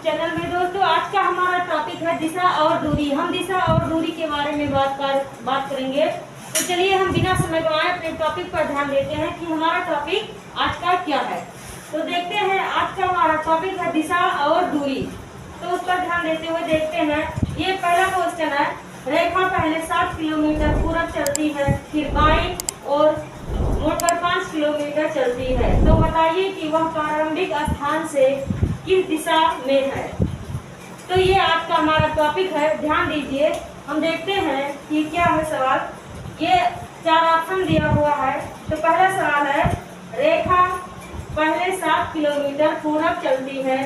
Channel में। दोस्तों आज का हमारा टॉपिक है दिशा और दूरी। हम दिशा और दूरी के बारे में बात करेंगे। तो चलिए हम बिना समय गंवाए अपने टॉपिक पर ध्यान देते हैं कि हमारा टॉपिक आज का क्या है। तो देखते हैं आज का हमारा टॉपिक है दिशा और दूरी। तो उस पर ध्यान देते हुए देखते हैं। ये पहला क्वेश्चन है, रेखा पहले 7 किलोमीटर पूरब चलती है, फिर बाईं और मुड़कर 5 किलोमीटर चलती है। तो बताइए कि वह प्रारंभिक स्थान से किस दिशा में है। तो ये आज का हमारा टॉपिक है, ध्यान दीजिए। हम देखते हैं कि क्या है सवाल। ये 4 ऑप्शन दिया हुआ है। तो पहला सवाल है, रेखा पहले 7 किलोमीटर पूरब चलती है,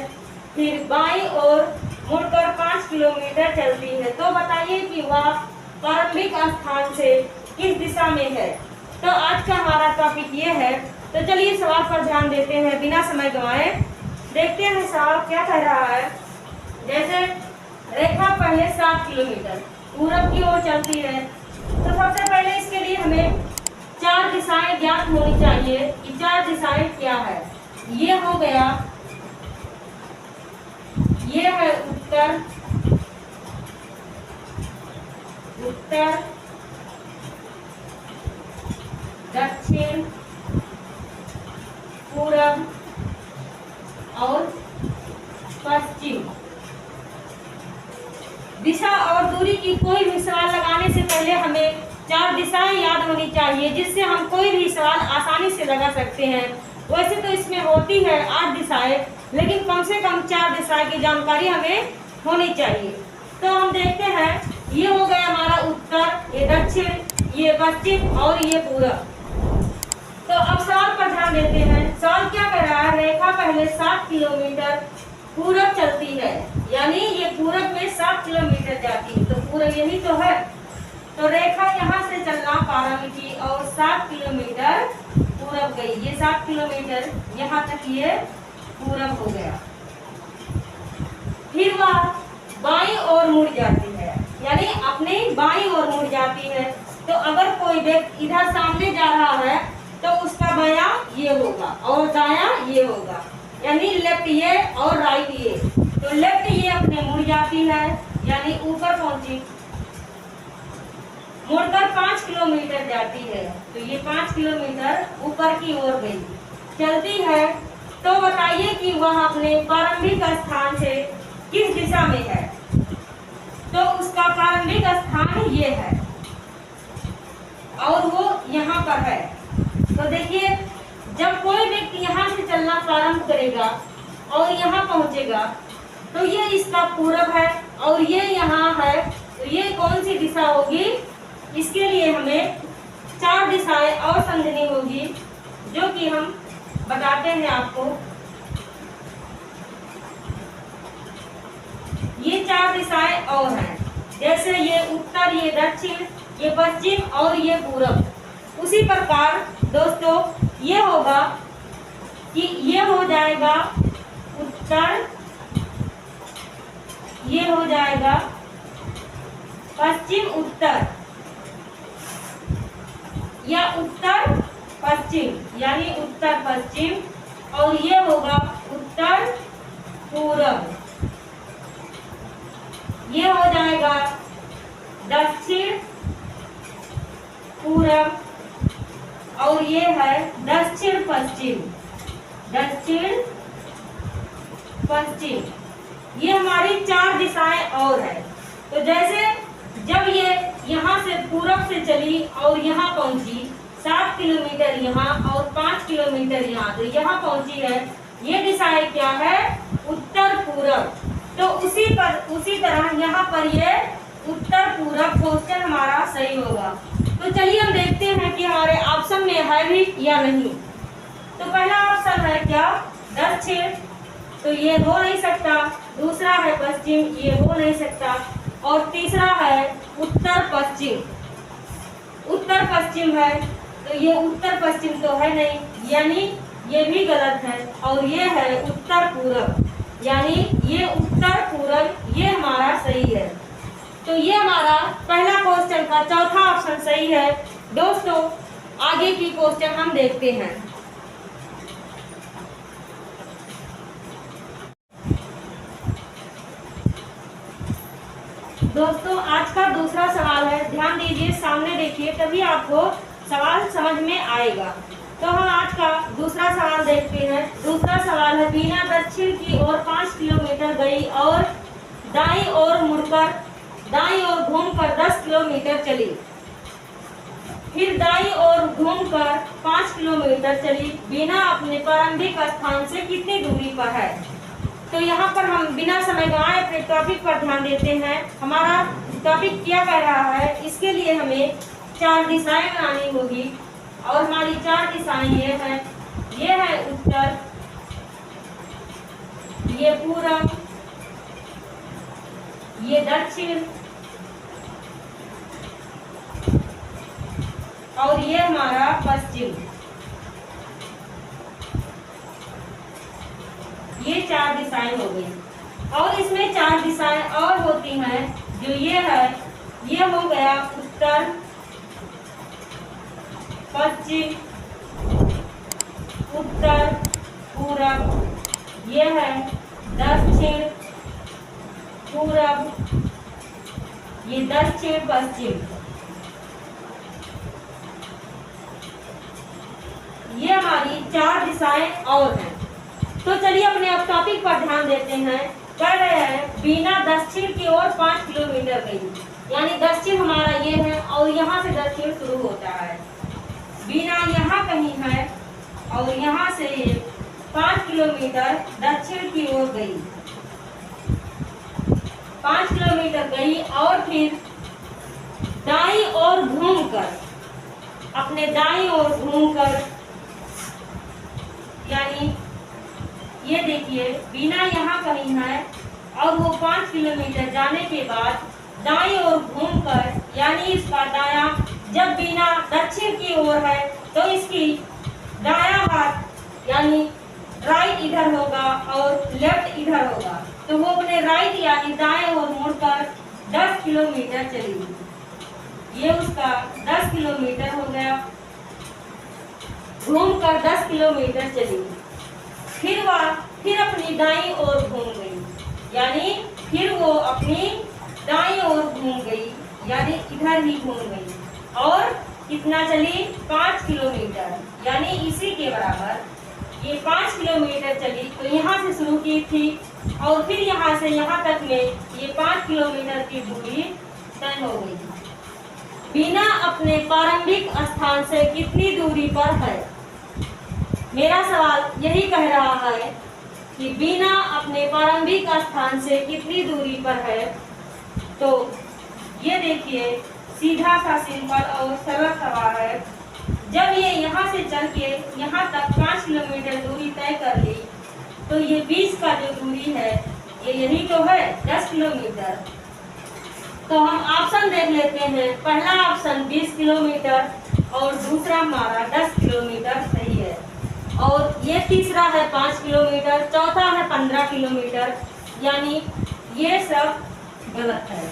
फिर बाईं ओर मुड़कर 5 किलोमीटर चलती है। तो बताइए कि वह प्रारंभिक स्थान से किस दिशा में है। तो आज का हमारा टॉपिक ये है। तो चलिए सवाल पर ध्यान देते हैं बिना समय गंवाए। देखते हैं सवाल क्या कह रहा है। जैसे रेखा पहले 7 किलोमीटर पूरब की ओर चलती है, तो सबसे पहले इसके लिए हमें 4 दिशाएं ज्ञात होनी चाहिए कि 4 दिशाएं क्या है। ये हो गया, ये है उत्तर, दक्षिण, पूरब और पश्चिम। दिशा और दूरी की कोई भी सवाल लगाने से पहले हमें 4 दिशाएं याद होनी चाहिए, जिससे हम कोई भी सवाल आसानी से लगा सकते हैं। वैसे तो इसमें होती है 8 दिशाएं, लेकिन कम से कम 4 दिशाएं की जानकारी हमें होनी चाहिए। तो हम देखते हैं, ये हो गया हमारा उत्तर, ये दक्षिण, ये पश्चिम और ये पूरब। तो अब सवाल पर ध्यान देते हैं। सवाल क्या कह रहा है, रेखा पहले 7 किलोमीटर पूरब चलती है, यानी ये पूरब में 7 किलोमीटर जाती है। तो पूरब यही तो है। तो रेखा यहाँ से चलना प्रारंभ की और 7 किलोमीटर पूरब गई। ये 7 किलोमीटर यहाँ तक ये पूरब हो गया। फिर वह बाईं ओर मुड़ जाती है, यानी अपने बाईं ओर मुड़ जाती है। तो अगर कोई व्यक्ति इधर सामने जा रहा है तो उसका बायां ये होगा और दायां ये होगा, यानी लेफ्ट ये और राइट ये। तो लेफ्ट ये अपने मुड़ जाती है, यानी ऊपर पहुंची, मुड़कर 5 किलोमीटर जाती है। तो ये 5 किलोमीटर ऊपर की ओर गई, चलती है। तो बताइए कि वह अपने प्रारंभिक स्थान से किस दिशा में है। तो उसका प्रारंभिक स्थान ये है और वो यहाँ पर है। तो देखिए, जब कोई व्यक्ति यहाँ से चलना प्रारंभ करेगा और यहाँ पहुंचेगा, तो ये इसका पूरब है और ये यहाँ है। तो ये कौन सी दिशा होगी, इसके लिए हमें 4 दिशाएं और समझनी होगी, जो कि हम बताते हैं आपको। ये 4 दिशाएं और हैं, जैसे ये उत्तर, ये दक्षिण, ये पश्चिम और ये पूरब। उसी प्रकार दोस्तों ये होगा कि ये हो जाएगा उत्तर, ये हो जाएगा पश्चिम उत्तर या उत्तर पश्चिम, यानी उत्तर पश्चिम, और ये होगा उत्तर पूरब। ये हो जाएगा दक्षिण पूरब और ये है दक्षिण पश्चिम, दक्षिण पश्चिम। ये हमारी 4 दिशाएं और है। तो जैसे जब ये यहाँ से पूरब से चली और यहाँ पहुंची, 7 किलोमीटर यहाँ और 5 किलोमीटर यहाँ, तो यहाँ पहुंची है। ये दिशाएं क्या है, उत्तर पूरब। तो उसी तरह यहाँ पर ये उत्तर पूरब क्वेश्चन हमारा सही होगा। तो चलिए हम देखते हैं कि हमारे ऑप्शन में है भी या नहीं। तो पहला ऑप्शन है क्या, दक्षिण, तो ये हो नहीं सकता। दूसरा है पश्चिम, ये हो नहीं सकता। और तीसरा है उत्तर पश्चिम, उत्तर पश्चिम है, तो ये उत्तर पश्चिम तो है नहीं, यानी ये भी गलत है। और ये है उत्तर पूरब, यानी ये उत्तर पूरब, ये हमारा सही है। तो ये हमारा पहला क्वेश्चन का चौथा ऑप्शन सही है। दोस्तों आगे की क्वेश्चन हम देखते हैं। दोस्तों आज का दूसरा सवाल है, ध्यान दीजिए, सामने देखिए, तभी आपको सवाल समझ में आएगा। तो हम आज का दूसरा सवाल देखते हैं। दूसरा सवाल है, बीना दक्षिण की ओर 5 किलोमीटर गई और दाईं ओर मुड़कर दाईं ओर घूमकर 10 किलोमीटर चली। फिर दाईं ओर घूमकर 5 किलोमीटर चली। बीना अपने प्रारंभिक स्थान से कितनी दूरी पर है? तो यहाँ पर हम बिना समय गंवाए अपने टॉपिक पर ध्यान देते हैं। हमारा टॉपिक क्या कह रहा है, इसके लिए हमें 4 दिशाएं बनानी होगी और हमारी 4 दिशाएं ये है उत्तर, ये पूरब, ये दक्षिण और ये हमारा पश्चिम। ये 4 दिशाएं हो गई। और इसमें 4 दिशाएं और होती हैं, जो ये है, ये हो गया उत्तर, पश्चिम, उत्तर, पूरब, ये है दक्षिण, पूरब, ये दक्षिण पश्चिम। ये हमारी 4 दिशाएं और हैं। तो चलिए अपने अब टॉपिक पर ध्यान देते हैं। कह रहे हैं बीना दक्षिण की ओर 5 किलोमीटर गई, यानी दक्षिण हमारा ये है और यहाँ से दक्षिण शुरू होता है। बीना यहाँ कहीं है और यहाँ से ये 5 किलोमीटर दक्षिण की ओर गई। 5 किलोमीटर गई और फिर दाईं ओर घूमकर, अपने दाईं ओर घूमकर, यानी ये देखिए बीना यहाँ कहीं है और वो 5 किलोमीटर जाने के बाद दाईं ओर घूमकर, यानी इसका दायां, जब बीना दक्षिण की ओर है तो इसकी दायां हाथ यानी राइट इधर होगा और लेफ्ट इधर होगा। तो वो अपने राइट यानी दाएं ओर मुड़कर 10 किलोमीटर चली। ये उसका 10 किलोमीटर हो गया, घूमकर 10 किलोमीटर चली। फिर अपनी दाईं ओर घूम गई, यानी फिर वो अपनी दाईं ओर घूम गई, यानी इधर ही घूम गई और कितना चली? 5 किलोमीटर, यानी इसी के बराबर ये 5 किलोमीटर चली। तो यहाँ से शुरू की थी और फिर यहाँ से यहाँ तक में ये 5 किलोमीटर की दूरी तय हो गई। बीना अपने प्रारंभिक स्थान से कितनी दूरी पर है? मेरा सवाल यही कह रहा है कि बीना अपने प्रारंभिक स्थान से कितनी दूरी पर है। तो ये देखिए सीधा सा सिंपल और सरल सवाल है। जब ये यहाँ से चल के यहाँ तक 5 किलोमीटर दूरी तय कर ली, तो ये 20 का जो दूरी है ये यही तो है, 10 किलोमीटर। तो हम ऑप्शन देख लेते हैं। पहला ऑप्शन 20 किलोमीटर और दूसरा हमारा 10 किलोमीटर सही है। और ये तीसरा है 5 किलोमीटर, चौथा है 15 किलोमीटर, यानी ये सब गलत है।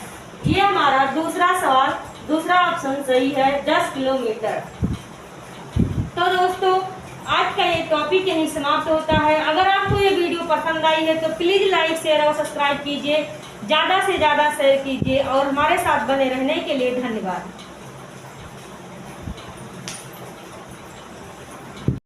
ये हमारा दूसरा सवाल, दूसरा ऑप्शन सही है, 10 किलोमीटर। तो दोस्तों आज का ये टॉपिक यहीं समाप्त होता है। अगर आपको ये वीडियो पसंद आई है तो प्लीज लाइक, शेयर और सब्सक्राइब कीजिए, ज़्यादा से ज़्यादा शेयर कीजिए और हमारे साथ बने रहने के लिए धन्यवाद।